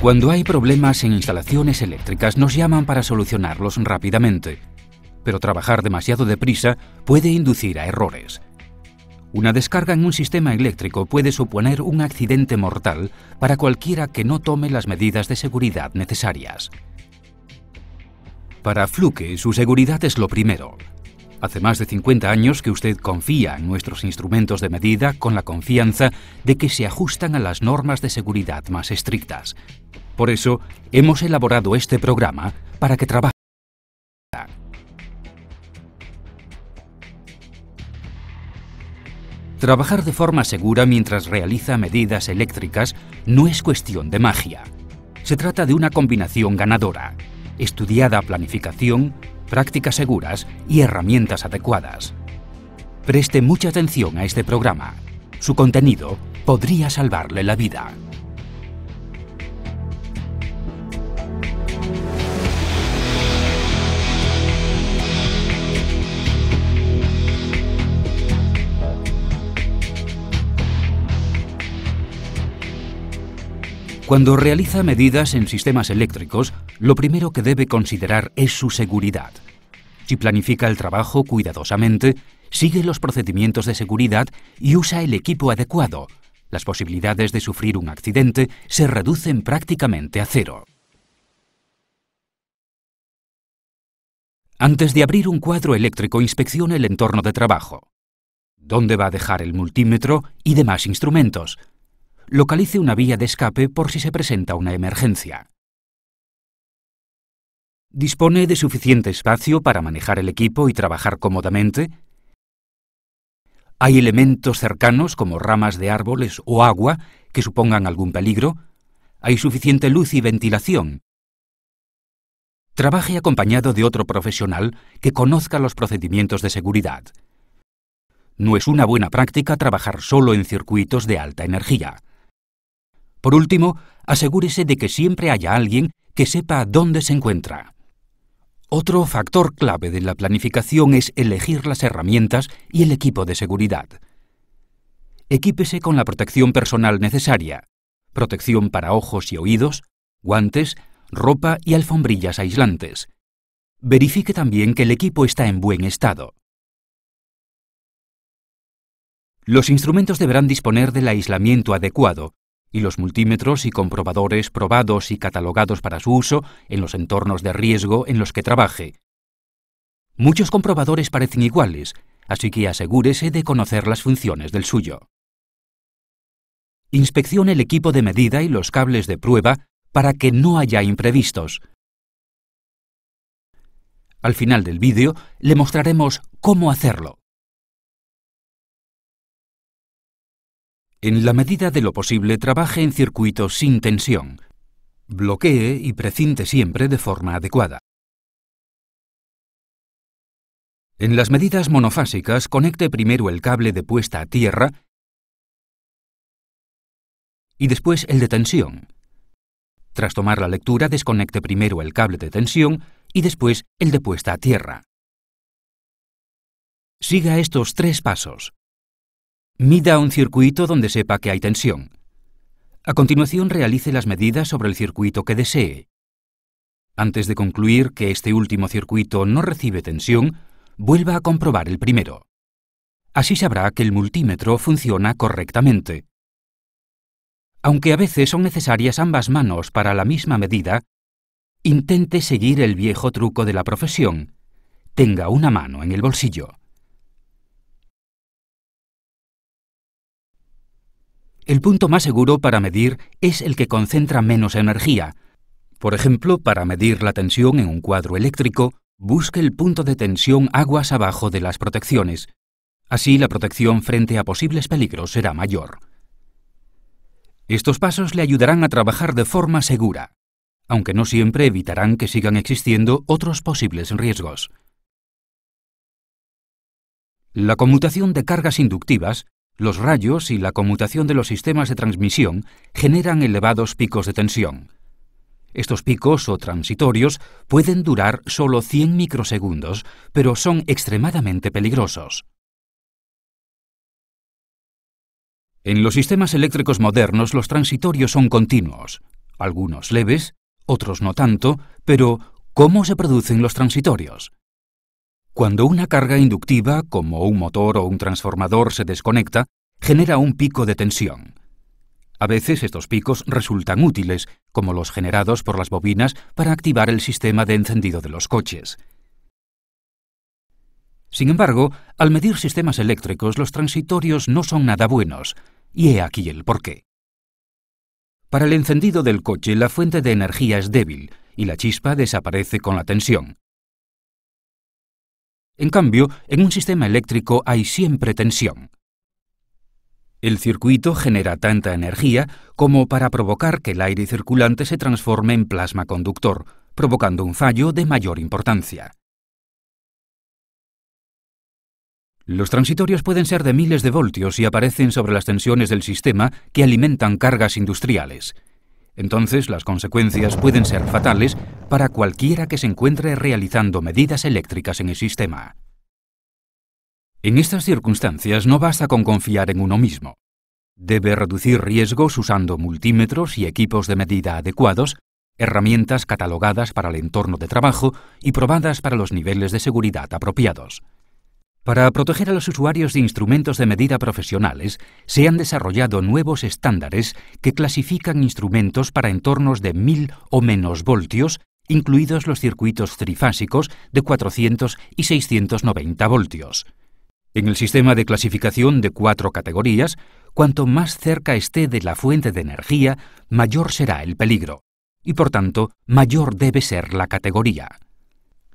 Cuando hay problemas en instalaciones eléctricas nos llaman para solucionarlos rápidamente, pero trabajar demasiado deprisa puede inducir a errores. Una descarga en un sistema eléctrico puede suponer un accidente mortal para cualquiera que no tome las medidas de seguridad necesarias. Para Fluke, su seguridad es lo primero. Hace más de 50 años que usted confía en nuestros instrumentos de medida con la confianza de que se ajustan a las normas de seguridad más estrictas. Por eso, hemos elaborado este programa para que trabaje. Trabajar de forma segura mientras realiza medidas eléctricas no es cuestión de magia. Se trata de una combinación ganadora: estudiada planificación, prácticas seguras y herramientas adecuadas. Preste mucha atención a este programa. Su contenido podría salvarle la vida. Cuando realiza medidas en sistemas eléctricos, lo primero que debe considerar es su seguridad. Si planifica el trabajo cuidadosamente, sigue los procedimientos de seguridad y usa el equipo adecuado, las posibilidades de sufrir un accidente se reducen prácticamente a cero. Antes de abrir un cuadro eléctrico, inspeccione el entorno de trabajo. ¿Dónde va a dejar el multímetro y demás instrumentos? Localice una vía de escape por si se presenta una emergencia. ¿Dispone de suficiente espacio para manejar el equipo y trabajar cómodamente? ¿Hay elementos cercanos como ramas de árboles o agua que supongan algún peligro? ¿Hay suficiente luz y ventilación? Trabaje acompañado de otro profesional que conozca los procedimientos de seguridad. No es una buena práctica trabajar solo en circuitos de alta energía. Por último, asegúrese de que siempre haya alguien que sepa dónde se encuentra. Otro factor clave de la planificación es elegir las herramientas y el equipo de seguridad. Equípese con la protección personal necesaria: protección para ojos y oídos, guantes, ropa y alfombrillas aislantes. Verifique también que el equipo está en buen estado. Los instrumentos deberán disponer del aislamiento adecuado, y los multímetros y comprobadores probados y catalogados para su uso en los entornos de riesgo en los que trabaje. Muchos comprobadores parecen iguales, así que asegúrese de conocer las funciones del suyo. Inspeccione el equipo de medida y los cables de prueba para que no haya imprevistos. Al final del vídeo le mostraremos cómo hacerlo. En la medida de lo posible, trabaje en circuitos sin tensión. Bloquee y precinte siempre de forma adecuada. En las medidas monofásicas, conecte primero el cable de puesta a tierra y después el de tensión. Tras tomar la lectura, desconecte primero el cable de tensión y después el de puesta a tierra. Siga estos 3 pasos. Mida un circuito donde sepa que hay tensión. A continuación, realice las medidas sobre el circuito que desee. Antes de concluir que este último circuito no recibe tensión, vuelva a comprobar el primero. Así sabrá que el multímetro funciona correctamente. Aunque a veces son necesarias ambas manos para la misma medida, intente seguir el viejo truco de la profesión: tenga una mano en el bolsillo. El punto más seguro para medir es el que concentra menos energía. Por ejemplo, para medir la tensión en un cuadro eléctrico, busque el punto de tensión aguas abajo de las protecciones. Así, la protección frente a posibles peligros será mayor. Estos pasos le ayudarán a trabajar de forma segura, aunque no siempre evitarán que sigan existiendo otros posibles riesgos. La conmutación de cargas inductivas, los rayos y la conmutación de los sistemas de transmisión generan elevados picos de tensión. Estos picos o transitorios pueden durar solo 100 microsegundos, pero son extremadamente peligrosos. En los sistemas eléctricos modernos, los transitorios son continuos. algunos leves, otros no tanto, pero ¿cómo se producen los transitorios? Cuando una carga inductiva, como un motor o un transformador, se desconecta, genera un pico de tensión. A veces estos picos resultan útiles, como los generados por las bobinas para activar el sistema de encendido de los coches. Sin embargo, al medir sistemas eléctricos, los transitorios no son nada buenos, y he aquí el porqué. Para el encendido del coche, la fuente de energía es débil y la chispa desaparece con la tensión. En cambio, en un sistema eléctrico hay siempre tensión. El circuito genera tanta energía como para provocar que el aire circulante se transforme en plasma conductor, provocando un fallo de mayor importancia. Los transitorios pueden ser de miles de voltios y aparecen sobre las tensiones del sistema que alimentan cargas industriales. Entonces, las consecuencias pueden ser fatales para cualquiera que se encuentre realizando medidas eléctricas en el sistema. En estas circunstancias no basta con confiar en uno mismo. Debe reducir riesgos usando multímetros y equipos de medida adecuados, herramientas catalogadas para el entorno de trabajo y probadas para los niveles de seguridad apropiados. Para proteger a los usuarios de instrumentos de medida profesionales, se han desarrollado nuevos estándares que clasifican instrumentos para entornos de 1000 o menos voltios, incluidos los circuitos trifásicos de 400 y 690 voltios. En el sistema de clasificación de 4 categorías, cuanto más cerca esté de la fuente de energía, mayor será el peligro, y por tanto, mayor debe ser la categoría.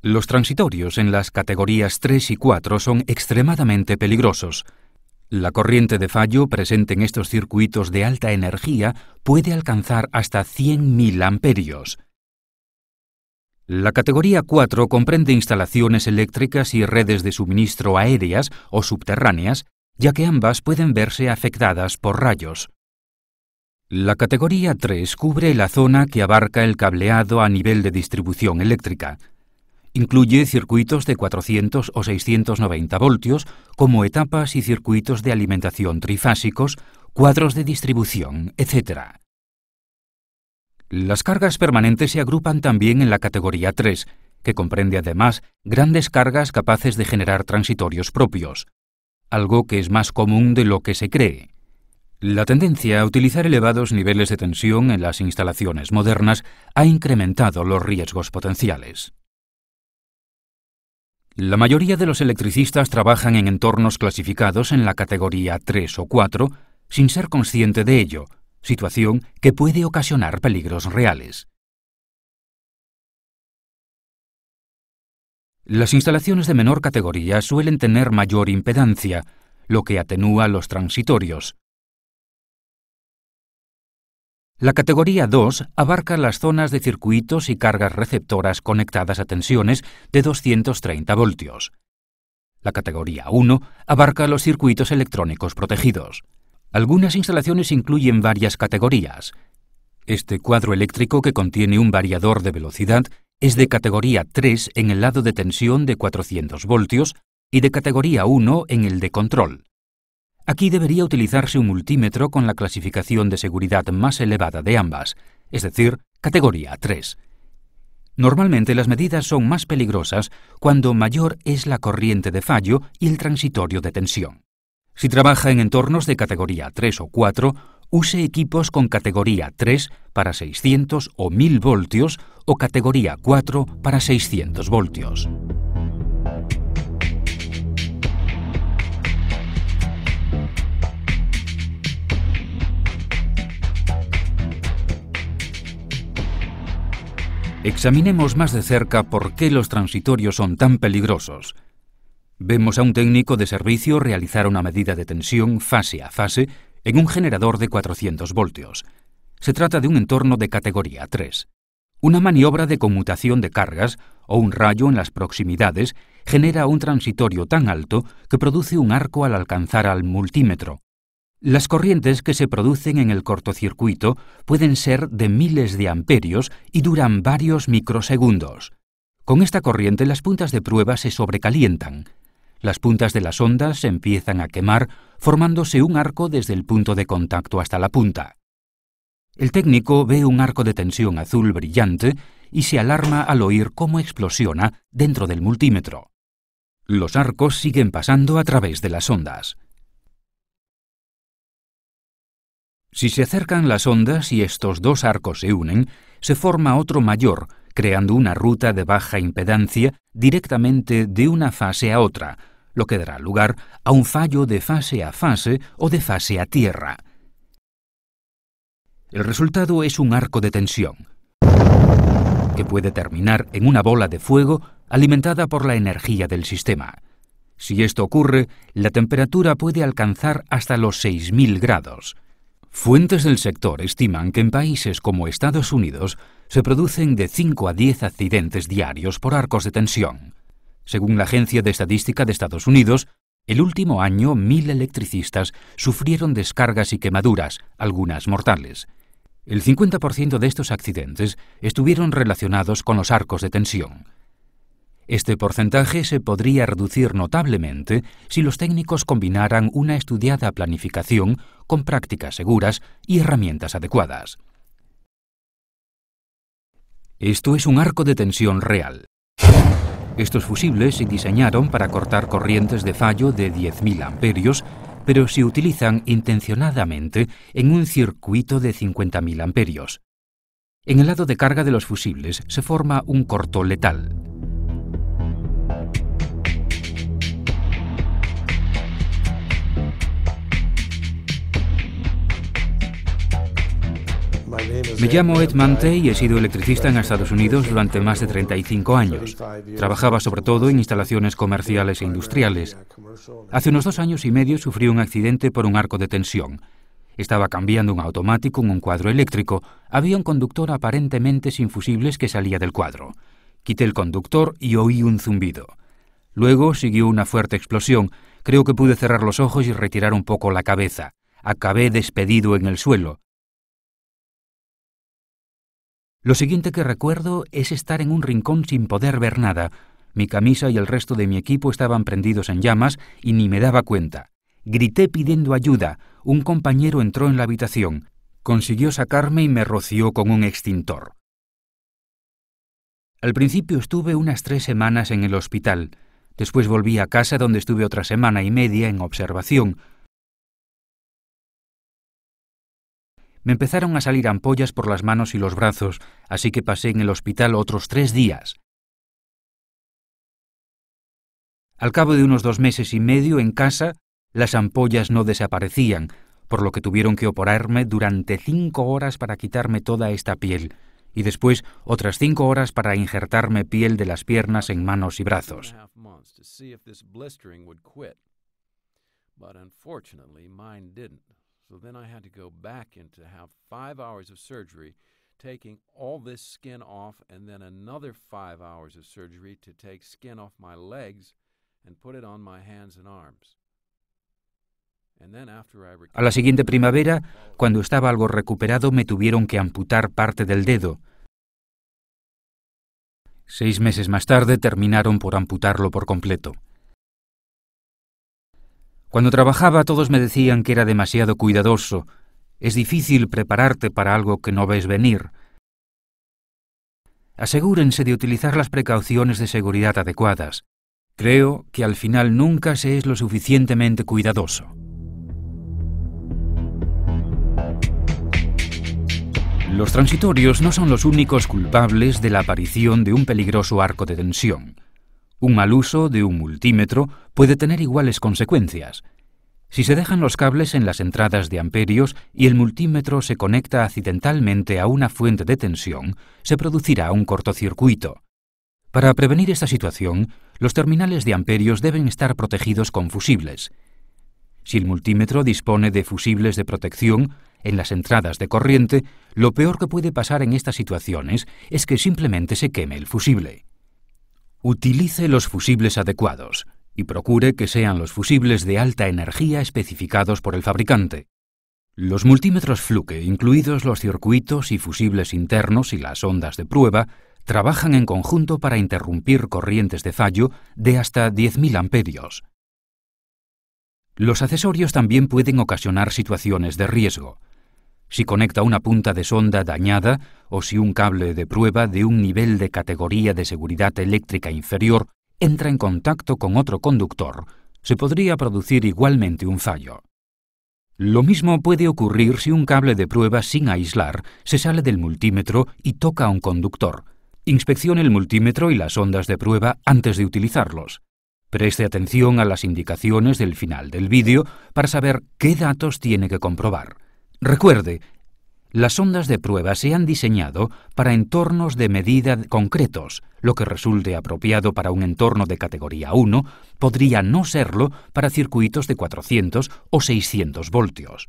Los transitorios en las categorías 3 y 4 son extremadamente peligrosos. La corriente de fallo presente en estos circuitos de alta energía puede alcanzar hasta 100.000 amperios. La categoría 4 comprende instalaciones eléctricas y redes de suministro aéreas o subterráneas, ya que ambas pueden verse afectadas por rayos. La categoría 3 cubre la zona que abarca el cableado a nivel de distribución eléctrica. Incluye circuitos de 400 o 690 voltios, como etapas y circuitos de alimentación trifásicos, cuadros de distribución, etc. Las cargas permanentes se agrupan también en la categoría 3, que comprende además grandes cargas capaces de generar transitorios propios, algo que es más común de lo que se cree. La tendencia a utilizar elevados niveles de tensión en las instalaciones modernas ha incrementado los riesgos potenciales. La mayoría de los electricistas trabajan en entornos clasificados en la categoría 3 o 4 sin ser consciente de ello, situación que puede ocasionar peligros reales. Las instalaciones de menor categoría suelen tener mayor impedancia, lo que atenúa los transitorios. La categoría 2 abarca las zonas de circuitos y cargas receptoras conectadas a tensiones de 230 voltios. La categoría 1 abarca los circuitos electrónicos protegidos. Algunas instalaciones incluyen varias categorías. Este cuadro eléctrico, que contiene un variador de velocidad, es de categoría 3 en el lado de tensión de 400 voltios y de categoría 1 en el de control. Aquí debería utilizarse un multímetro con la clasificación de seguridad más elevada de ambas, es decir, categoría 3. Normalmente las medidas son más peligrosas cuando mayor es la corriente de fallo y el transitorio de tensión. Si trabaja en entornos de categoría 3 o 4, use equipos con categoría 3 para 600 o 1000 voltios o categoría 4 para 600 voltios. Examinemos más de cerca por qué los transitorios son tan peligrosos. Vemos a un técnico de servicio realizar una medida de tensión fase a fase en un generador de 400 voltios. Se trata de un entorno de categoría 3. Una maniobra de conmutación de cargas o un rayo en las proximidades genera un transitorio tan alto que produce un arco al alcanzar al multímetro. Las corrientes que se producen en el cortocircuito pueden ser de miles de amperios y duran varios microsegundos. Con esta corriente las puntas de prueba se sobrecalientan. Las puntas de las ondas se empiezan a quemar, formándose un arco desde el punto de contacto hasta la punta. El técnico ve un arco de tensión azul brillante y se alarma al oír cómo explosiona dentro del multímetro. Los arcos siguen pasando a través de las ondas. Si se acercan las ondas y estos dos arcos se unen, se forma otro mayor, creando una ruta de baja impedancia directamente de una fase a otra, lo que dará lugar a un fallo de fase a fase o de fase a tierra. El resultado es un arco de tensión, que puede terminar en una bola de fuego alimentada por la energía del sistema. Si esto ocurre, la temperatura puede alcanzar hasta los 6.000 grados. Fuentes del sector estiman que en países como Estados Unidos se producen de 5 a 10 accidentes diarios por arcos de tensión. Según la Agencia de Estadística de Estados Unidos, el último año 1.000 electricistas sufrieron descargas y quemaduras, algunas mortales. El 50% de estos accidentes estuvieron relacionados con los arcos de tensión. Este porcentaje se podría reducir notablemente si los técnicos combinaran una estudiada planificación con prácticas seguras y herramientas adecuadas. Esto es un arco de tensión real. Estos fusibles se diseñaron para cortar corrientes de fallo de 10.000 amperios, pero se utilizan intencionadamente en un circuito de 50.000 amperios. En el lado de carga de los fusibles se forma un corto letal. Me llamo Ed Mantei y he sido electricista en Estados Unidos durante más de 35 años. Trabajaba sobre todo en instalaciones comerciales e industriales. Hace unos 2 años y medio sufrí un accidente por un arco de tensión. Estaba cambiando un automático en un cuadro eléctrico. Había un conductor aparentemente sin fusibles que salía del cuadro. Quité el conductor y oí un zumbido. Luego siguió una fuerte explosión. Creo que pude cerrar los ojos y retirar un poco la cabeza. Acabé despedido en el suelo. Lo siguiente que recuerdo es estar en un rincón sin poder ver nada. Mi camisa y el resto de mi equipo estaban prendidos en llamas y ni me daba cuenta. Grité pidiendo ayuda. Un compañero entró en la habitación. Consiguió sacarme y me roció con un extintor. Al principio estuve unas 3 semanas en el hospital. Después volví a casa donde estuve otra semana y media en observación. Me empezaron a salir ampollas por las manos y los brazos, así que pasé en el hospital otros 3 días. Al cabo de unos 2 meses y medio en casa, las ampollas no desaparecían, por lo que tuvieron que operarme durante 5 horas para quitarme toda esta piel, y después otras 5 horas para injertarme piel de las piernas en manos y brazos. So then I had to go back in to have 5 hours of surgery, taking all this skin off, and then another 5 hours of surgery to take skin off my legs and put it on my hands and arms. A la siguiente primavera, cuando estaba algo recuperado, me tuvieron que amputar parte del dedo. 6 meses más tarde terminaron por amputarlo por completo. Cuando trabajaba todos me decían que era demasiado cuidadoso. Es difícil prepararte para algo que no ves venir. Asegúrense de utilizar las precauciones de seguridad adecuadas. Creo que al final nunca se es lo suficientemente cuidadoso. Los transitorios no son los únicos culpables de la aparición de un peligroso arco de tensión. Un mal uso de un multímetro puede tener iguales consecuencias. Si se dejan los cables en las entradas de amperios y el multímetro se conecta accidentalmente a una fuente de tensión, se producirá un cortocircuito. Para prevenir esta situación, los terminales de amperios deben estar protegidos con fusibles. Si el multímetro dispone de fusibles de protección en las entradas de corriente, lo peor que puede pasar en estas situaciones es que simplemente se queme el fusible. Utilice los fusibles adecuados y procure que sean los fusibles de alta energía especificados por el fabricante. Los multímetros Fluke, incluidos los circuitos y fusibles internos y las ondas de prueba, trabajan en conjunto para interrumpir corrientes de fallo de hasta 10.000 amperios. Los accesorios también pueden ocasionar situaciones de riesgo. si conecta una punta de sonda dañada o si un cable de prueba de un nivel de categoría de seguridad eléctrica inferior entra en contacto con otro conductor, se podría producir igualmente un fallo. Lo mismo puede ocurrir si un cable de prueba sin aislar se sale del multímetro y toca a un conductor. Inspeccione el multímetro y las ondas de prueba antes de utilizarlos. Preste atención a las indicaciones del final del vídeo para saber qué datos tiene que comprobar. Recuerde, las ondas de prueba se han diseñado para entornos de medida concretos. Lo que resulte apropiado para un entorno de categoría 1 podría no serlo para circuitos de 400 o 600 voltios.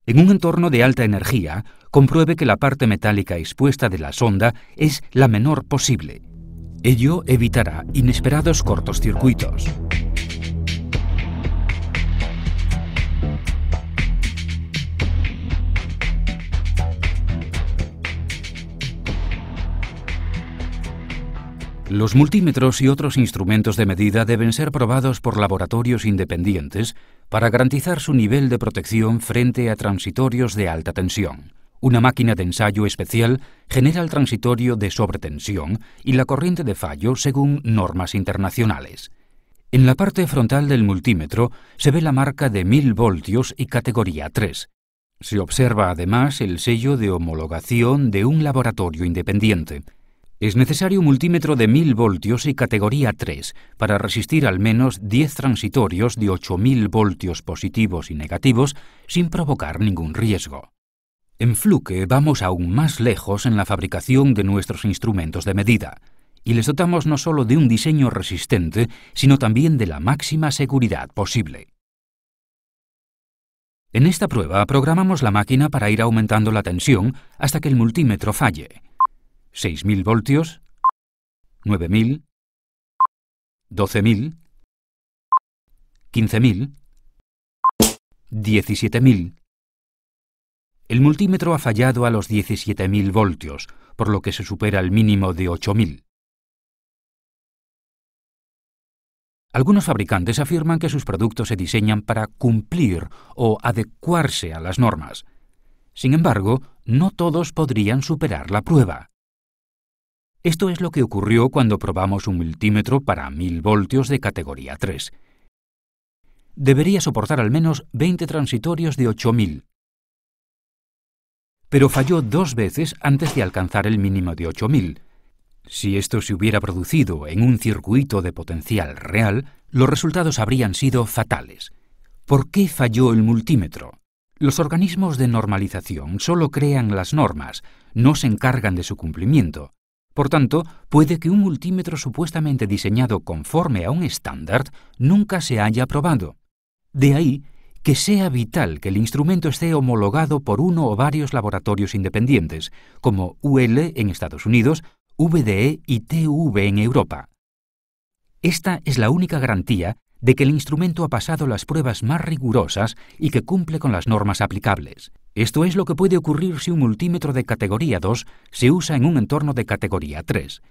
En un entorno de alta energía, compruebe que la parte metálica expuesta de la sonda es la menor posible. Ello evitará inesperados cortocircuitos. Los multímetros y otros instrumentos de medida deben ser probados por laboratorios independientes para garantizar su nivel de protección frente a transitorios de alta tensión. Una máquina de ensayo especial genera el transitorio de sobretensión y la corriente de fallo según normas internacionales. En la parte frontal del multímetro se ve la marca de 1000 voltios y categoría 3. Se observa además el sello de homologación de un laboratorio independiente. Es necesario un multímetro de 1000 voltios y categoría 3 para resistir al menos 10 transitorios de 8000 voltios positivos y negativos sin provocar ningún riesgo. En Fluke vamos aún más lejos en la fabricación de nuestros instrumentos de medida y les dotamos no solo de un diseño resistente, sino también de la máxima seguridad posible. En esta prueba programamos la máquina para ir aumentando la tensión hasta que el multímetro falle. 6000 voltios, 9000, 12000, 15000, 17000. El multímetro ha fallado a los 17000 voltios, por lo que se supera el mínimo de 8000. Algunos fabricantes afirman que sus productos se diseñan para cumplir o adecuarse a las normas. Sin embargo, no todos podrían superar la prueba. Esto es lo que ocurrió cuando probamos un multímetro para 1000 voltios de categoría 3. Debería soportar al menos 20 transitorios de 8000. Pero falló 2 veces antes de alcanzar el mínimo de 8000. Si esto se hubiera producido en un circuito de potencial real, los resultados habrían sido fatales. ¿Por qué falló el multímetro? Los organismos de normalización solo crean las normas, no se encargan de su cumplimiento. Por tanto, puede que un multímetro supuestamente diseñado conforme a un estándar nunca se haya probado. De ahí que sea vital que el instrumento esté homologado por uno o varios laboratorios independientes, como UL en Estados Unidos, VDE y TÜV en Europa. Esta es la única garantía de que el instrumento ha pasado las pruebas más rigurosas y que cumple con las normas aplicables. Esto es lo que puede ocurrir si un multímetro de categoría 2 se usa en un entorno de categoría 3.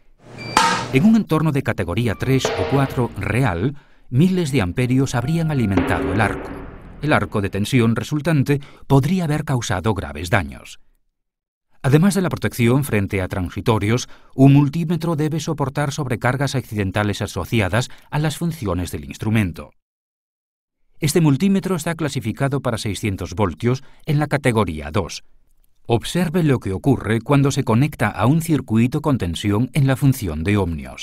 En un entorno de categoría 3 o 4 real, miles de amperios habrían alimentado el arco. El arco de tensión resultante podría haber causado graves daños. Además de la protección frente a transitorios, un multímetro debe soportar sobrecargas accidentales asociadas a las funciones del instrumento. Este multímetro está clasificado para 600 voltios en la categoría 2. Observe lo que ocurre cuando se conecta a un circuito con tensión en la función de ohmios.